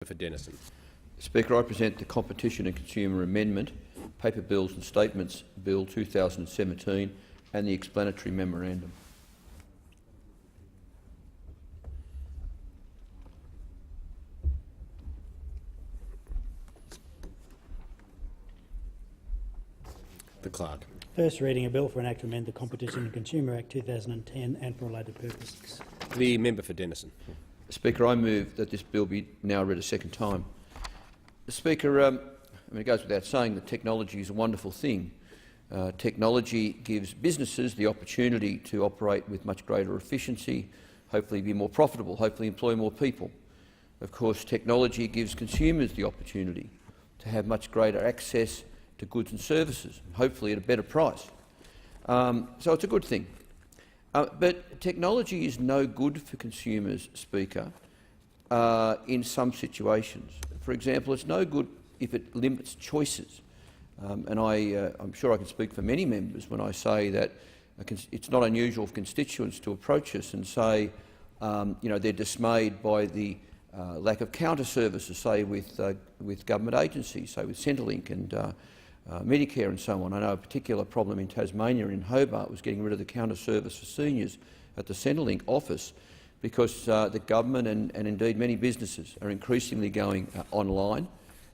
For Denison. Speaker, I present the Competition and Consumer Amendment, Paper Bills and Statements Bill 2017 and the explanatory memorandum. The Clerk. First reading a bill for an act to amend the Competition and Consumer Act 2010 and for related purposes. The member for Denison. Speaker, I move that this bill be now read a second time. Speaker, it goes without saying that technology is a wonderful thing. Technology gives businesses the opportunity to operate with much greater efficiency, hopefully be more profitable, hopefully employ more people. Of course, technology gives consumers the opportunity to have much greater access to goods and services, hopefully at a better price. So it's a good thing. But technology is no good for consumers, Speaker, in some situations. For example, it's no good if it limits choices. And I'm sure I can speak for many members when I say that it's not unusual for constituents to approach us and say they're dismayed by the lack of counter services, say with government agencies, say with Centrelink and Medicare and so on. I know a particular problem in Tasmania, in Hobart, was getting rid of the counter service for seniors at the Centrelink office because the government and indeed many businesses are increasingly going online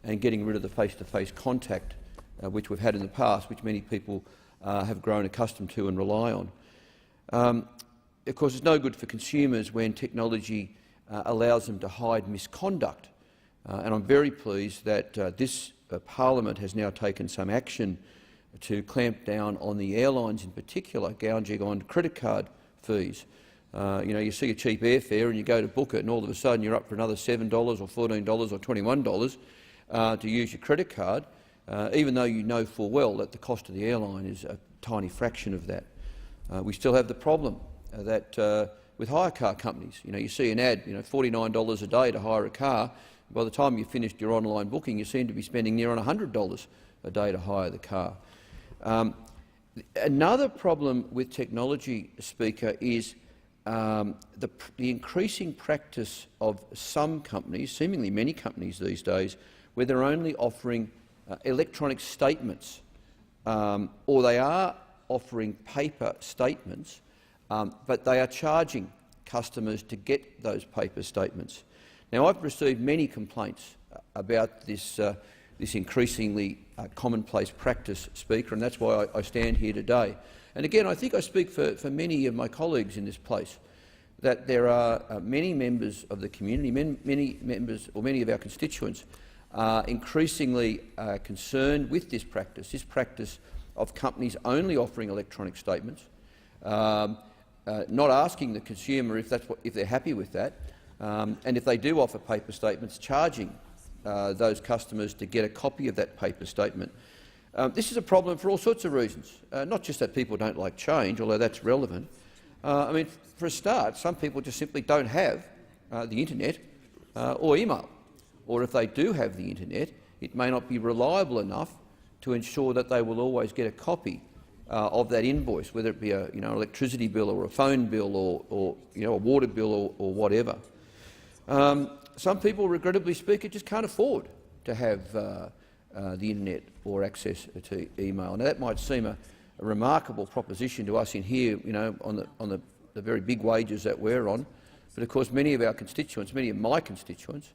and getting rid of the face-to-face contact which we've had in the past, which many people have grown accustomed to and rely on. Of course, it's no good for consumers when technology allows them to hide misconduct. And I'm very pleased that this Parliament has now taken some action to clamp down on the airlines in particular, gouging on credit card fees. You see a cheap airfare and you go to book it and all of a sudden you're up for another $7 or $14 or $21 to use your credit card, even though you know full well that the cost of the airline is a tiny fraction of that. We still have the problem that with hire car companies, you see an ad, $49 a day to hire a car. By the time you've finished your online booking, you seem to be spending near on $100 a day to hire the car. Another problem with technology, Speaker, is the increasing practice of some companies, seemingly many companies these days, where they're only offering electronic statements, or they are offering paper statements, but they are charging customers to get those paper statements. Now, I've received many complaints about this increasingly commonplace practice, Speaker, and that's why I stand here today. And again, I think I speak for many of my colleagues in this place, that there are many members of the community, many of our constituents are increasingly concerned with this practice of companies only offering electronic statements, not asking the consumer if they're happy with that, and if they do offer paper statements, charging those customers to get a copy of that paper statement. This is a problem for all sorts of reasons, not just that people don't like change, although that's relevant. For a start, some people just simply don't have the internet or email, or if they do have the internet, it may not be reliable enough to ensure that they will always get a copy of that invoice, whether it be an electricity bill or a phone bill or a water bill or whatever. Some people, regrettably speaking, just can't afford to have the internet or access to email. Now, that might seem a remarkable proposition to us in here, on the very big wages that we're on, but of course many of our constituents, many of my constituents,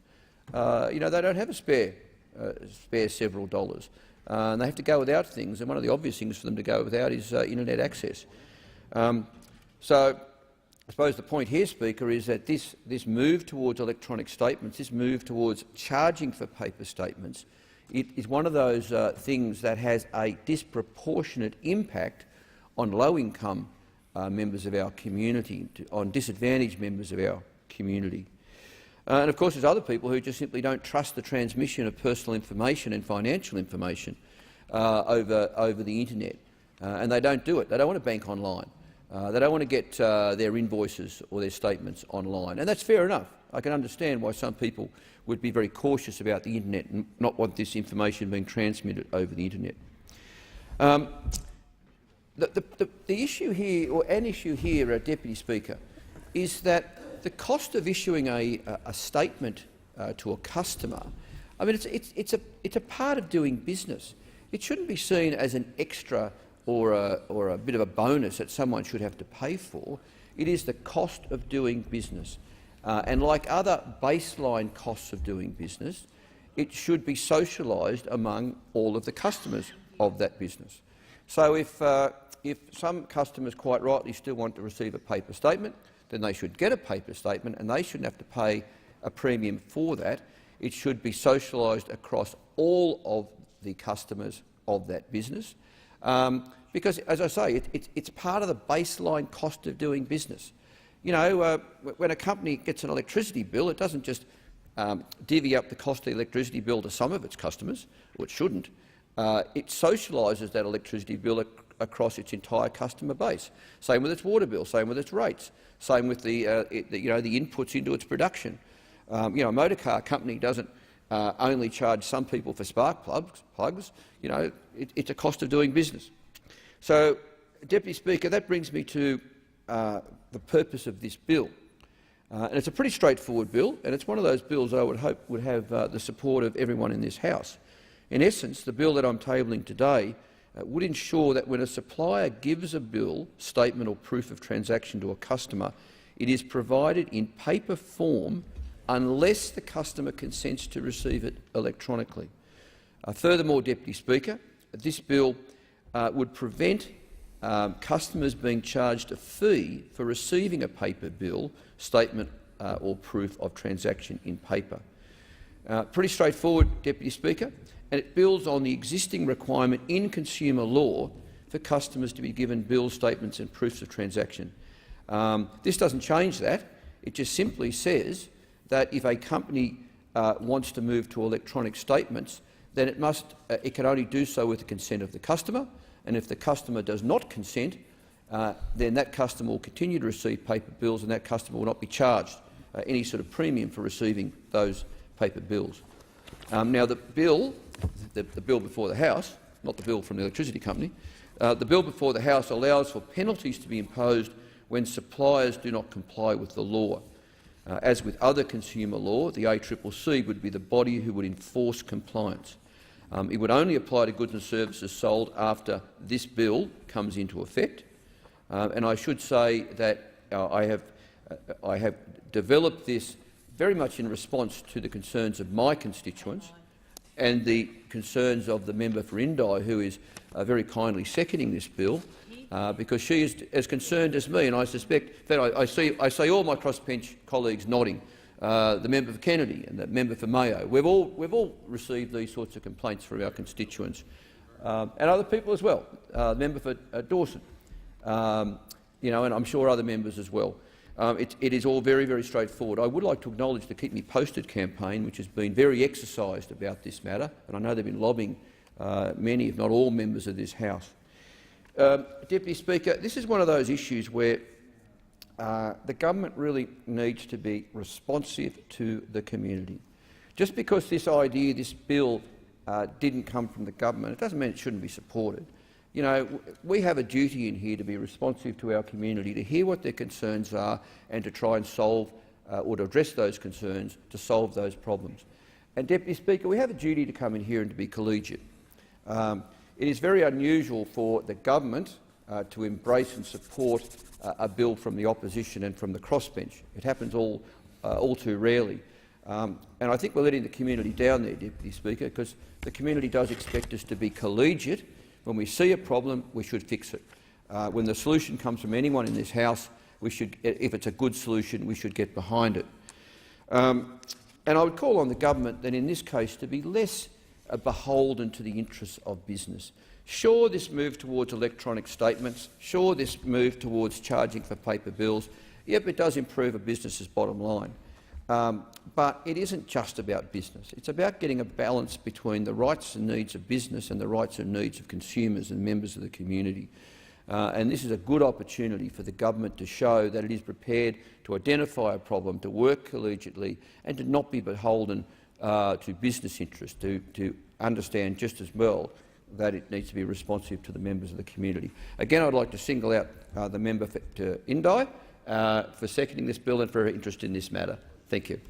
they don't have a spare several dollars. And they have to go without things, and one of the obvious things for them to go without is internet access. So I suppose the point here, Speaker, is that this move towards electronic statements, this move towards charging for paper statements, it is one of those things that has a disproportionate impact on low-income members of our community, on disadvantaged members of our community. And of course there's other people who just simply don't trust the transmission of personal information and financial information over the internet, and they don't do it. They don't want to bank online. They don't want to get their invoices or their statements online, and that's fair enough. I can understand why some people would be very cautious about the internet and not want this information being transmitted over the internet. The issue here, or an issue here, Deputy Speaker, is that the cost of issuing a statement to a customer, I mean, it's a part of doing business. It shouldn't be seen as an extra or a bit of a bonus that someone should have to pay for. It is the cost of doing business. And like other baseline costs of doing business, it should be socialised among all of the customers of that business. So if some customers quite rightly still want to receive a paper statement, then they should get a paper statement and they shouldn't have to pay a premium for that. It should be socialised across all of the customers of that business. Because, as I say, it's part of the baseline cost of doing business. You know, when a company gets an electricity bill, it doesn't just divvy up the cost of the electricity bill to some of its customers, or it shouldn't. It socialises that electricity bill across its entire customer base. Same with its water bill, same with its rates, same with the inputs into its production. A motor car company doesn't only charge some people for spark plugs. You know, it's a cost of doing business. So, Deputy Speaker, that brings me to the purpose of this bill. And it's a pretty straightforward bill, and it's one of those bills I would hope would have the support of everyone in this House. In essence, the bill that I'm tabling today would ensure that when a supplier gives a bill, statement or proof of transaction to a customer, it is provided in paper form unless the customer consents to receive it electronically. Furthermore, Deputy Speaker, this bill would prevent customers being charged a fee for receiving a paper bill, statement or proof of transaction in paper. Pretty straightforward, Deputy Speaker, and it builds on the existing requirement in consumer law for customers to be given bills, statements and proofs of transaction. This doesn't change that. It just simply says that if a company wants to move to electronic statements, then it can only do so with the consent of the customer, and if the customer does not consent, then that customer will continue to receive paper bills and that customer will not be charged any sort of premium for receiving those paper bills. Now, the bill before the House, not the bill from the electricity company, the bill before the House allows for penalties to be imposed when suppliers do not comply with the law. As with other consumer law, the ACCC would be the body who would enforce compliance. It would only apply to goods and services sold after this bill comes into effect. And I should say that I have developed this very much in response to the concerns of my constituents and the concerns of the member for Indi, who is very kindly seconding this bill, because she is as concerned as me, and I suspect that I see all my crossbench colleagues nodding. The member for Kennedy and the member for Mayo. We've all received these sorts of complaints from our constituents and other people as well. The member for Dawson, and I'm sure other members as well. It is all very, very straightforward. I would like to acknowledge the Keep Me Posted campaign, which has been very exercised about this matter, and I know they've been lobbying many, if not all, members of this House. Deputy Speaker, this is one of those issues where the government really needs to be responsive to the community. Just because this bill didn't come from the government, it doesn't mean it shouldn't be supported. You know, we have a duty in here to be responsive to our community, to hear what their concerns are and to try and solve or to address those concerns, to solve those problems. And, Deputy Speaker, we have a duty to come in here and to be collegiate. It is very unusual for the government to embrace and support a bill from the opposition and from the crossbench. It happens all too rarely. And I think we're letting the community down there, Deputy Speaker, because the community does expect us to be collegiate. When we see a problem, we should fix it. When the solution comes from anyone in this House, if it's a good solution, we should get behind it. And I would call on the government then in this case to be less beholden to the interests of business. Sure, this move towards electronic statements, sure, this move towards charging for paper bills, yep, it does improve a business's bottom line. But it isn't just about business. It's about getting a balance between the rights and needs of business and the rights and needs of consumers and members of the community. And this is a good opportunity for the government to show that it is prepared to identify a problem, to work collegiately and to not be beholden to business interests, to understand just as well that it needs to be responsive to the members of the community. Again, I'd like to single out the member for Indi for seconding this bill and for her interest in this matter. Thank you.